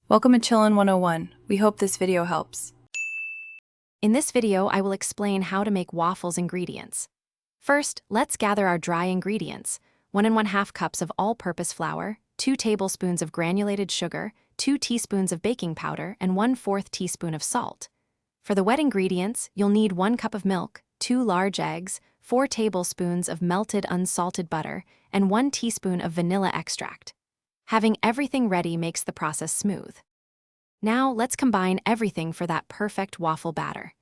Welcome to Chillin' 101. We hope this video helps. In this video, I will explain how to make waffles ingredients. First, let's gather our dry ingredients: 1 1/2 cups of all-purpose flour, 2 tablespoons of granulated sugar, 2 teaspoons of baking powder, and 1/4 teaspoon of salt. For the wet ingredients, you'll need 1 cup of milk, 2 large eggs, 4 tablespoons of melted unsalted butter, and 1 teaspoon of vanilla extract. Having everything ready makes the process smooth. Now, let's combine everything for that perfect waffle batter.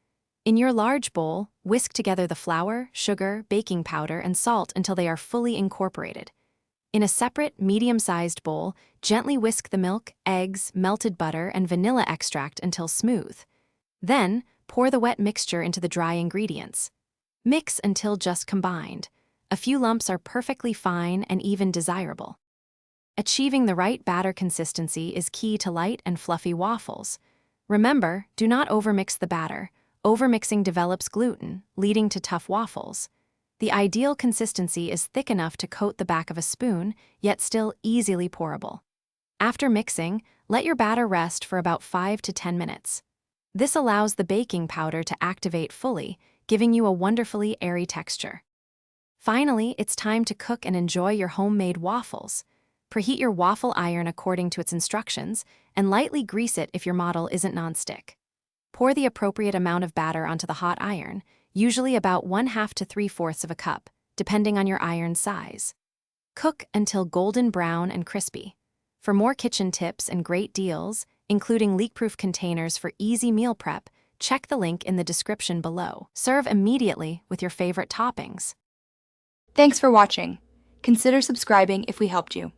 In your large bowl, whisk together the flour, sugar, baking powder, and salt until they are fully incorporated. In a separate, medium-sized bowl, gently whisk the milk, eggs, melted butter, and vanilla extract until smooth. Then, pour the wet mixture into the dry ingredients. Mix until just combined. A few lumps are perfectly fine and even desirable. Achieving the right batter consistency is key to light and fluffy waffles. Remember, do not overmix the batter. Overmixing develops gluten, leading to tough waffles. The ideal consistency is thick enough to coat the back of a spoon, yet still easily pourable. After mixing, let your batter rest for about 5 to 10 minutes. This allows the baking powder to activate fully, giving you a wonderfully airy texture. Finally, it's time to cook and enjoy your homemade waffles. Preheat your waffle iron according to its instructions, and lightly grease it if your model isn't nonstick. Pour the appropriate amount of batter onto the hot iron, usually about 1/2 to 3/4 of a cup, depending on your iron size. Cook until golden brown and crispy. For more kitchen tips and great deals, including leak-proof containers for easy meal prep, check the link in the description below. Serve immediately with your favorite toppings. Thanks for watching. Consider subscribing if we helped you.